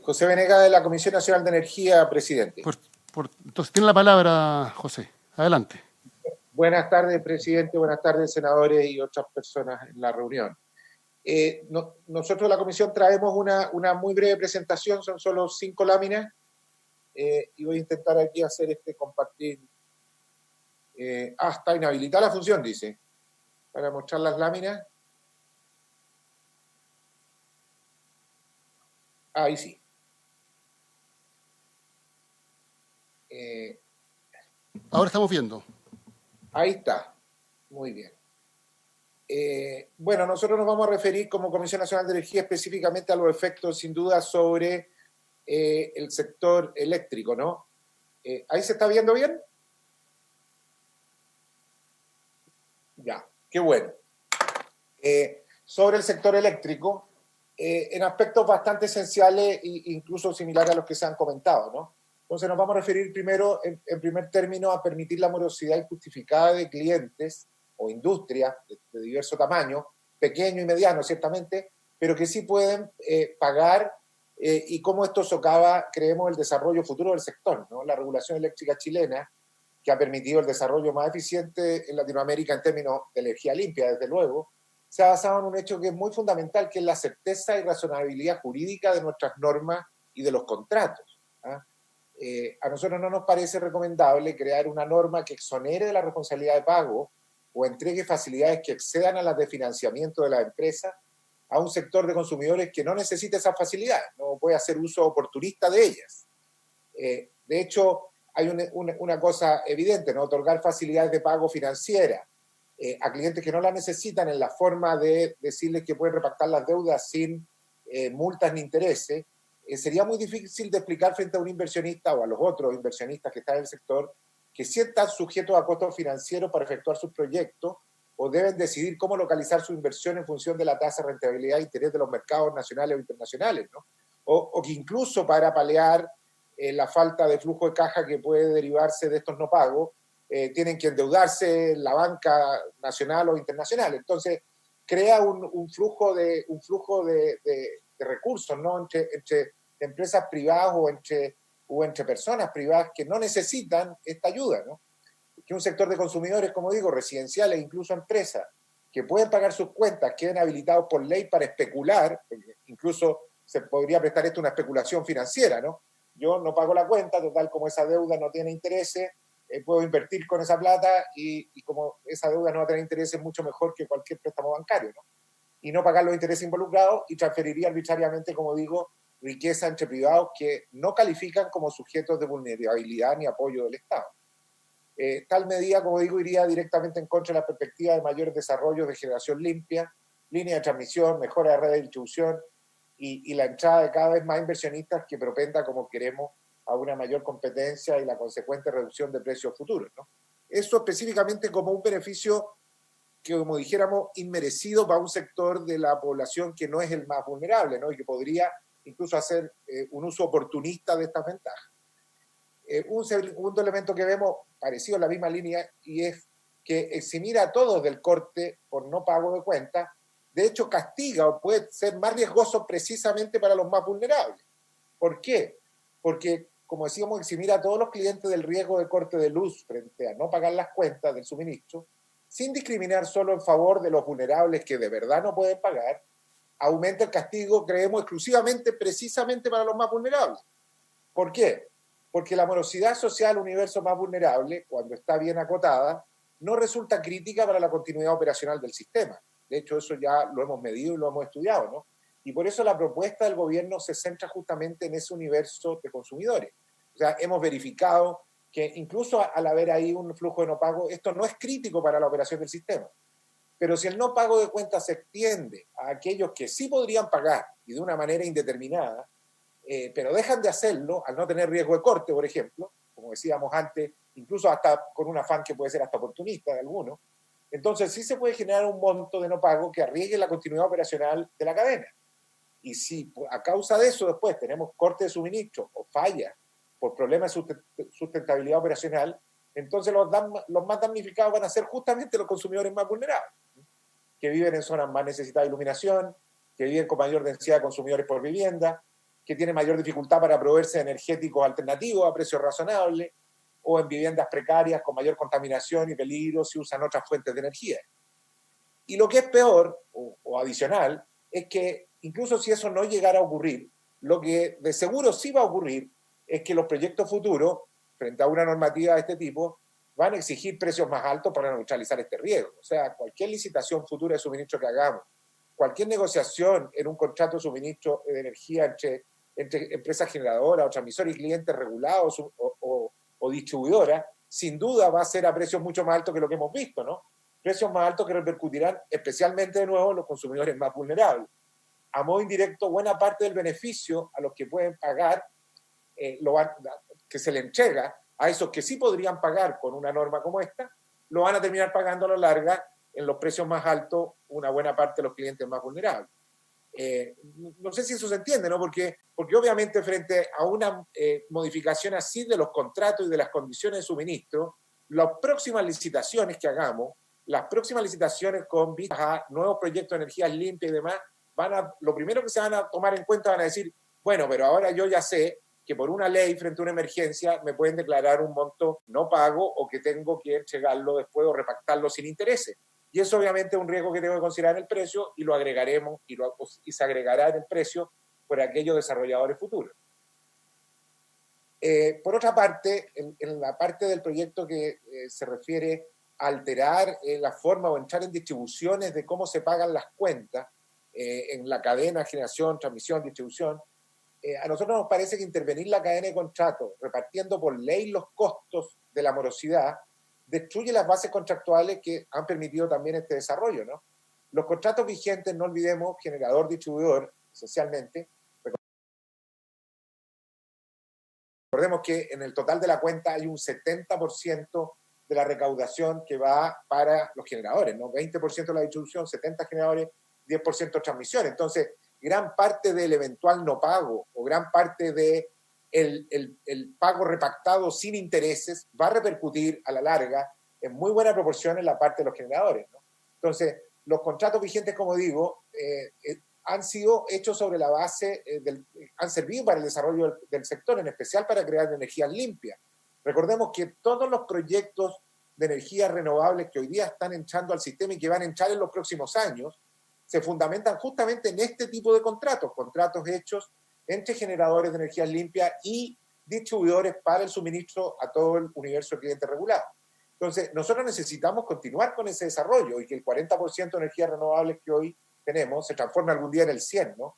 José Venegas, de la Comisión Nacional de Energía, presidente. Entonces tiene la palabra, José. Adelante. Buenas tardes, presidente. Buenas tardes, senadores y otras personas en la reunión. Nosotros de la comisión traemos una muy breve presentación, son solo 5 láminas, y voy a intentar aquí hacer compartir. Está inhabilitada la función, dice, para mostrar las láminas. Ahí sí. Ahora estamos viendo. Ahí está. Muy bien. Bueno, nosotros nos vamos a referir como Comisión Nacional de Energía específicamente a los efectos, sin duda, sobre el sector eléctrico, ¿no? ¿Ahí se está viendo bien? Ya, qué bueno. Sobre el sector eléctrico, en aspectos bastante esenciales e incluso similares a los que se han comentado, ¿no? Entonces nos vamos a referir primero, en primer término, a permitir la morosidad injustificada de clientes o industrias de diverso tamaño, pequeño y mediano ciertamente, pero que sí pueden pagar y cómo esto socava, creemos, el desarrollo futuro del sector, ¿no? La regulación eléctrica chilena, que ha permitido el desarrollo más eficiente en Latinoamérica en términos de energía limpia, desde luego, se ha basado en un hecho que es muy fundamental, que es la certeza y razonabilidad jurídica de nuestras normas y de los contratos. A nosotros no nos parece recomendable crear una norma que exonere de la responsabilidad de pago o entregue facilidades que excedan a las de financiamiento de la empresa a un sector de consumidores que no necesita esas facilidades, no puede hacer uso oportunista de ellas. De hecho, hay una cosa evidente, ¿no? Otorgar facilidades de pago financiera a clientes que no las necesitan en la forma de decirles que pueden repactar las deudas sin multas ni intereses, sería muy difícil de explicar frente a un inversionista o a los otros inversionistas que están en el sector, que sí están sujetos a costos financieros para efectuar sus proyectos o deben decidir cómo localizar su inversión en función de la tasa de rentabilidad e interés de los mercados nacionales o internacionales, ¿no? O que incluso para paliar la falta de flujo de caja que puede derivarse de estos no pagos, tienen que endeudarse en la banca nacional o internacional. Entonces, crea un flujo de recursos, ¿no? Entre empresas privadas o entre personas privadas que no necesitan esta ayuda, ¿no? Que un sector de consumidores, como digo, residenciales, incluso empresas, que pueden pagar sus cuentas, queden habilitados por ley para especular, incluso se podría prestar esto una especulación financiera, ¿no? Yo no pago la cuenta, total, como esa deuda no tiene intereses, puedo invertir con esa plata y como esa deuda no va a tener intereses, mucho mejor que cualquier préstamo bancario, ¿no? Y no pagar los intereses involucrados y transferiría arbitrariamente, como digo, riqueza entre privados que no califican como sujetos de vulnerabilidad ni apoyo del Estado. Tal medida, como digo, iría directamente en contra de la perspectiva de mayor desarrollo de generación limpia, línea de transmisión, mejora de red de distribución y la entrada de cada vez más inversionistas que propenda, como queremos, a una mayor competencia y la consecuente reducción de precios futuros, ¿no? Eso específicamente como un beneficio que, como dijéramos, inmerecido para un sector de la población que no es el más vulnerable, ¿no? Y que podría incluso hacer un uso oportunista de estas ventajas. Un segundo elemento que vemos, parecido a la misma línea, y es que eximir a todos del corte por no pago de cuentas, de hecho castiga o puede ser más riesgoso precisamente para los más vulnerables. ¿Por qué? Porque, como decíamos, eximir a todos los clientes del riesgo de corte de luz frente a no pagar las cuentas del suministro, sin discriminar solo en favor de los vulnerables que de verdad no pueden pagar, aumenta el castigo, creemos, exclusivamente, precisamente para los más vulnerables. ¿Por qué? Porque la morosidad social universo más vulnerable, cuando está bien acotada, no resulta crítica para la continuidad operacional del sistema. De hecho, eso ya lo hemos medido y lo hemos estudiado, ¿no? Y por eso la propuesta del gobierno se centra justamente en ese universo de consumidores. O sea, hemos verificado que incluso al haber ahí un flujo de no pago, esto no es crítico para la operación del sistema. Pero si el no pago de cuentas se extiende a aquellos que sí podrían pagar y de una manera indeterminada, pero dejan de hacerlo al no tener riesgo de corte, por ejemplo, como decíamos antes, incluso hasta con un afán que puede ser hasta oportunista de algunos, entonces sí se puede generar un monto de no pago que arriesgue la continuidad operacional de la cadena. Y si a causa de eso después tenemos corte de suministro o falla por problemas de sustentabilidad operacional, entonces los más damnificados van a ser justamente los consumidores más vulnerables, que viven en zonas más necesitadas de iluminación, que viven con mayor densidad de consumidores por vivienda, que tiene mayor dificultad para proveerse de energéticos alternativos a precios razonables, o en viviendas precarias con mayor contaminación y peligro si usan otras fuentes de energía. Y lo que es peor, o adicional, es que incluso si eso no llegara a ocurrir, lo que de seguro sí va a ocurrir es que los proyectos futuros, frente a una normativa de este tipo, van a exigir precios más altos para neutralizar este riesgo. O sea, cualquier licitación futura de suministro que hagamos, cualquier negociación en un contrato de suministro de energía entre empresas generadoras o transmisores y clientes regulados o distribuidoras, sin duda va a ser a precios mucho más altos que lo que hemos visto, ¿no? Precios más altos que repercutirán especialmente de nuevo en los consumidores más vulnerables. A modo indirecto, buena parte del beneficio a los que pueden pagar, que se le entrega a esos que sí podrían pagar con una norma como esta, lo van a terminar pagando a la larga en los precios más altos una buena parte de los clientes más vulnerables. No sé si eso se entiende, ¿no? Porque obviamente frente a una modificación así de los contratos y de las condiciones de suministro, las próximas licitaciones que hagamos, las próximas licitaciones con vistas a nuevos proyectos de energías limpias y demás, lo primero que se van a tomar en cuenta van a decir, bueno, pero ahora yo ya sé que por una ley frente a una emergencia me pueden declarar un monto no pago o que tengo que entregarlo después o repactarlo sin intereses. Y eso obviamente es un riesgo que tengo que considerar en el precio y lo agregaremos y se agregará en el precio por aquellos desarrolladores futuros. Por otra parte, en la parte del proyecto que se refiere a alterar la forma o entrar en distribuciones de cómo se pagan las cuentas en la cadena, generación, transmisión, distribución, a nosotros nos parece que intervenir la cadena de contrato, repartiendo por ley los costos de la morosidad, destruye las bases contractuales que han permitido también este desarrollo, ¿no? Los contratos vigentes, no olvidemos, generador-distribuidor, esencialmente. Recordemos que en el total de la cuenta hay un 70% de la recaudación que va para los generadores, ¿no? 20% de la distribución, 70% generadores, 10% transmisión. Entonces, gran parte del eventual no pago o gran parte del el pago repactado sin intereses va a repercutir a la larga en muy buena proporción en la parte de los generadores, ¿no? Entonces, los contratos vigentes, como digo, han sido hechos sobre la base, han servido para el desarrollo del sector, en especial para crear energías limpias. Recordemos que todos los proyectos de energías renovables que hoy día están entrando al sistema y que van a entrar en los próximos años, se fundamentan justamente en este tipo de contratos hechos entre generadores de energías limpias y distribuidores para el suministro a todo el universo de clientes regulados. Entonces, nosotros necesitamos continuar con ese desarrollo y que el 40% de energías renovables que hoy tenemos se transforme algún día en el 100%, ¿no?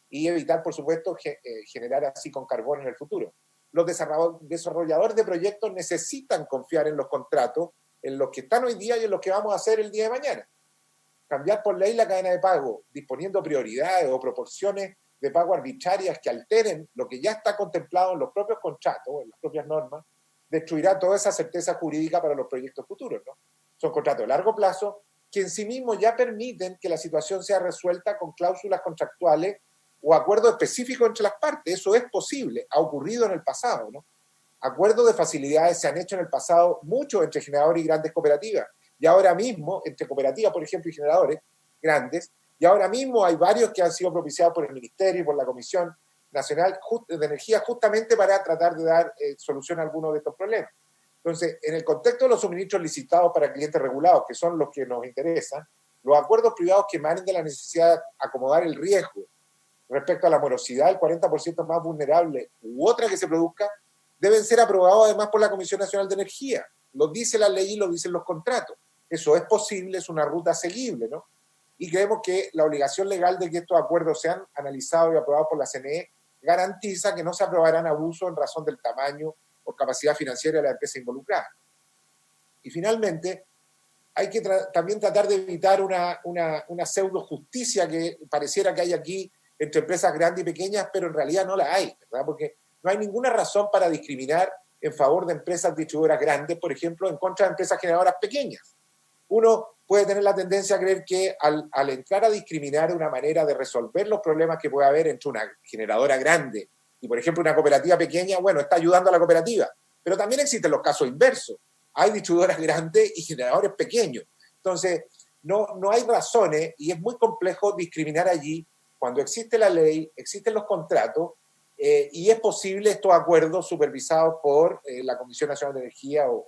Y evitar, por supuesto, generar así con carbón en el futuro. Los desarrolladores de proyectos necesitan confiar en los contratos, en los que están hoy día y en los que vamos a hacer el día de mañana. Cambiar por ley la cadena de pago, disponiendo prioridades o proporciones de pago arbitrarias que alteren lo que ya está contemplado en los propios contratos, en las propias normas, destruirá toda esa certeza jurídica para los proyectos futuros, ¿no? Son contratos de largo plazo que en sí mismos ya permiten que la situación sea resuelta con cláusulas contractuales o acuerdos específicos entre las partes. Eso es posible, ha ocurrido en el pasado, ¿no? Acuerdos de facilidades se han hecho en el pasado mucho entre generadores y grandes cooperativas, y ahora mismo, entre cooperativas, por ejemplo, y generadores grandes, y ahora mismo hay varios que han sido propiciados por el Ministerio y por la Comisión Nacional de Energía justamente para tratar de dar solución a algunos de estos problemas. Entonces, en el contexto de los suministros licitados para clientes regulados, que son los que nos interesan, los acuerdos privados que emanen de la necesidad de acomodar el riesgo respecto a la morosidad del 40% más vulnerable u otra que se produzca, deben ser aprobados además por la Comisión Nacional de Energía. Lo dice la ley y lo dicen los contratos. Eso es posible, es una ruta seguible, ¿no? Y creemos que la obligación legal de que estos acuerdos sean analizados y aprobados por la CNE garantiza que no se aprobarán abusos en razón del tamaño o capacidad financiera de la empresa involucrada. Y finalmente, hay que también tratar de evitar una pseudo justicia que pareciera que hay aquí entre empresas grandes y pequeñas, pero en realidad no la hay, ¿verdad? Porque no hay ninguna razón para discriminar en favor de empresas distribuidoras grandes, por ejemplo, en contra de empresas generadoras pequeñas. Uno puede tener la tendencia a creer que al entrar a discriminar una manera de resolver los problemas que puede haber entre una generadora grande y, por ejemplo, una cooperativa pequeña, bueno, está ayudando a la cooperativa. Pero también existen los casos inversos. Hay distribuidoras grandes y generadores pequeños. Entonces, no hay razones y es muy complejo discriminar allí cuando existe la ley, existen los contratos y es posible estos acuerdos supervisados por la Comisión Nacional de Energía o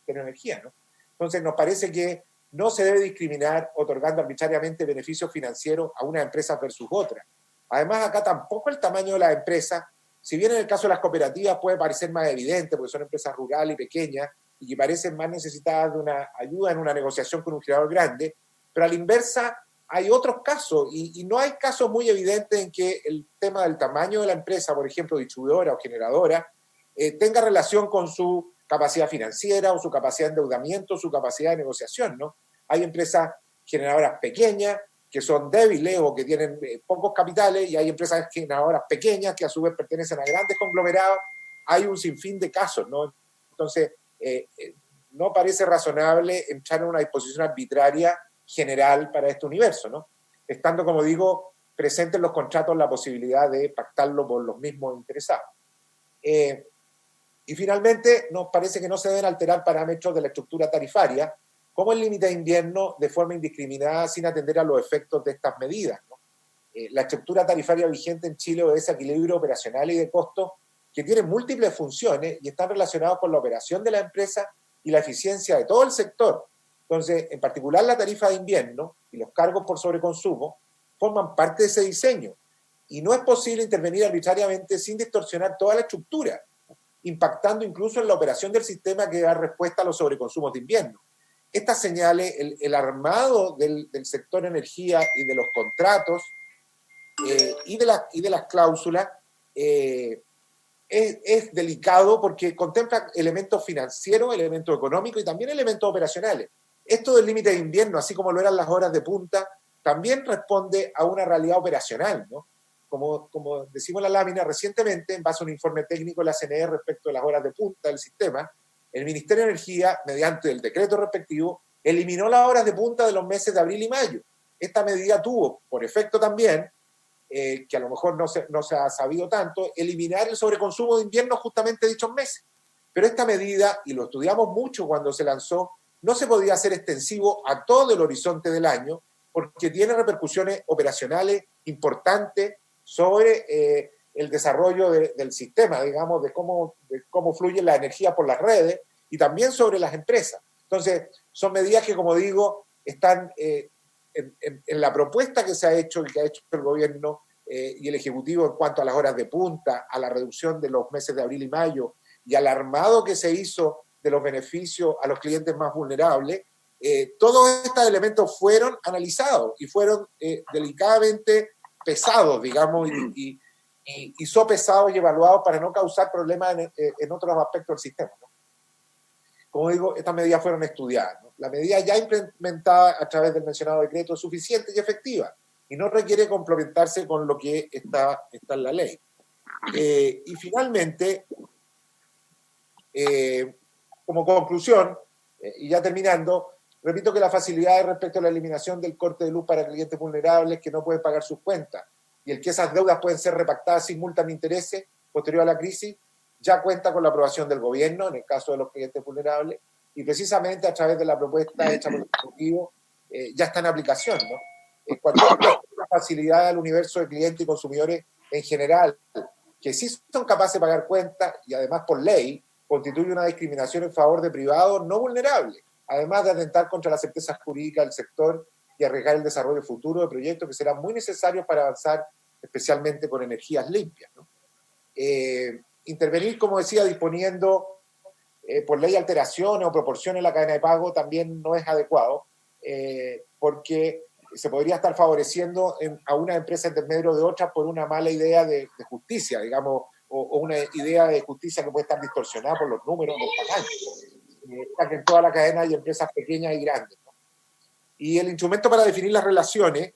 Energía, ¿no? Entonces nos parece que no se debe discriminar otorgando arbitrariamente beneficios financieros a unas empresas versus otras. Además, acá tampoco el tamaño de las empresas, si bien en el caso de las cooperativas puede parecer más evidente, porque son empresas rurales y pequeñas y que parecen más necesitadas de una ayuda en una negociación con un generador grande, pero a la inversa hay otros casos, y no hay casos muy evidentes en que el tema del tamaño de la empresa, por ejemplo, distribuidora o generadora, tenga relación con su capacidad financiera o su capacidad de endeudamiento, su capacidad de negociación, ¿no? Hay empresas generadoras pequeñas que son débiles o que tienen pocos capitales, y hay empresas generadoras pequeñas que a su vez pertenecen a grandes conglomerados. Hay un sinfín de casos, ¿no? Entonces, no parece razonable entrar en una disposición arbitraria general para este universo, ¿no? Estando, como digo, presente en los contratos la posibilidad de pactarlo por los mismos interesados. Y finalmente, nos parece que no se deben alterar parámetros de la estructura tarifaria, como el límite de invierno, de forma indiscriminada, sin atender a los efectos de estas medidas, ¿no? La estructura tarifaria vigente en Chile obedece a equilibrio operacional y de costos que tienen múltiples funciones y están relacionados con la operación de la empresa y la eficiencia de todo el sector. Entonces, en particular la tarifa de invierno y los cargos por sobreconsumo forman parte de ese diseño, y no es posible intervenir arbitrariamente sin distorsionar toda la estructura, impactando incluso en la operación del sistema que da respuesta a los sobreconsumos de invierno. Estas señales, el armado del sector energía y de los contratos y de las cláusulas es delicado porque contempla elementos financieros, elementos económicos y también elementos operacionales. Esto del límite de invierno, así como lo eran las horas de punta, también responde a una realidad operacional, ¿no? Como decimos en la lámina, recientemente, en base a un informe técnico de la CNE respecto a las horas de punta del sistema, el Ministerio de Energía, mediante el decreto respectivo, eliminó las horas de punta de los meses de abril y mayo. Esta medida tuvo, por efecto también, que a lo mejor no se ha sabido tanto, eliminar el sobreconsumo de invierno justamente dichos meses. Pero esta medida, y lo estudiamos mucho cuando se lanzó, no se podía hacer extensivo a todo el horizonte del año, porque tiene repercusiones operacionales importantes sobre el desarrollo del sistema, digamos, de cómo fluye la energía por las redes y también sobre las empresas. Entonces, son medidas que, como digo, están en la propuesta que se ha hecho y que ha hecho el gobierno y el Ejecutivo en cuanto a las horas de punta, a la reducción de los meses de abril y mayo y al armado que se hizo de los beneficios a los clientes más vulnerables. Todos estos elementos fueron analizados y fueron delicadamente pesados, digamos, y sopesados y evaluados para no causar problemas en otros aspectos del sistema, ¿no? Como digo, estas medidas fueron estudiadas, ¿no? La medida ya implementada a través del mencionado decreto es suficiente y efectiva y no requiere complementarse con lo que está en la ley. Y finalmente, como conclusión, y ya terminando, repito que la facilidad respecto a la eliminación del corte de luz para clientes vulnerables que no pueden pagar sus cuentas y el que esas deudas pueden ser repactadas sin multa ni intereses posterior a la crisis, ya cuenta con la aprobación del gobierno en el caso de los clientes vulnerables, y precisamente a través de la propuesta hecha por el Ejecutivo ya está en aplicación, ¿no? Cualquier facilidad al universo de clientes y consumidores en general que sí son capaces de pagar cuentas y además por ley constituye una discriminación en favor de privados no vulnerables, además de atentar contra la certeza jurídica del sector y arriesgar el desarrollo futuro de proyectos que serán muy necesarios para avanzar, especialmente con energías limpias, ¿no? Intervenir, como decía, disponiendo por ley alteraciones o proporciones en la cadena de pago también no es adecuado, porque se podría estar favoreciendo a una empresa intermedio de otras por una mala idea de justicia, digamos, o una idea de justicia que puede estar distorsionada por los números, los tamaños, ya que en toda la cadena hay empresas pequeñas y grandes, ¿no? Y el instrumento para definir las relaciones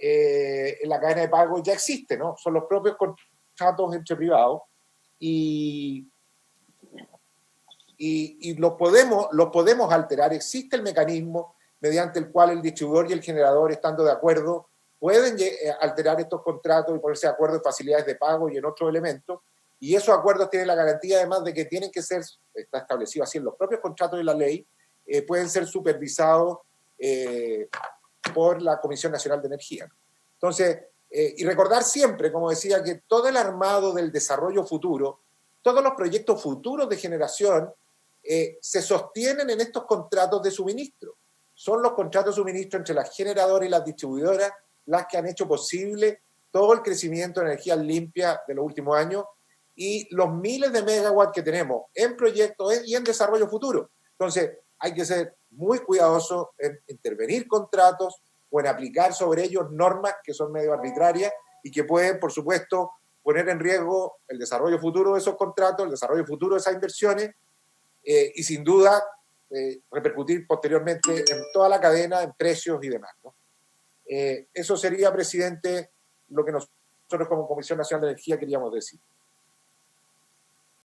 en la cadena de pago ya existe, ¿no? Son los propios contratos entre privados y los podemos alterar. Existe el mecanismo mediante el cual el distribuidor y el generador, estando de acuerdo, pueden alterar estos contratos y ponerse de acuerdo en facilidades de pago y en otros elementos, y esos acuerdos tienen la garantía además de que tienen que ser, está establecido así en los propios contratos de la ley, pueden ser supervisados por la Comisión Nacional de Energía. Entonces, Y recordar siempre, como decía, que todo el armado del desarrollo futuro, todos los proyectos futuros de generación se sostienen en estos contratos de suministro. Son los contratos de suministro entre las generadoras y las distribuidoras las que han hecho posible todo el crecimiento de energías limpias de los últimos años y los miles de megawatts que tenemos en proyectos y en desarrollo futuro. Entonces, hay que ser muy cuidadosos en intervenir contratos o en aplicar sobre ellos normas que son medio arbitrarias y que pueden, por supuesto, poner en riesgo el desarrollo futuro de esos contratos, el desarrollo futuro de esas inversiones y sin duda repercutir posteriormente en toda la cadena, en precios y demás, ¿no? Eso sería, presidente, lo que nosotros como Comisión Nacional de Energía queríamos decir.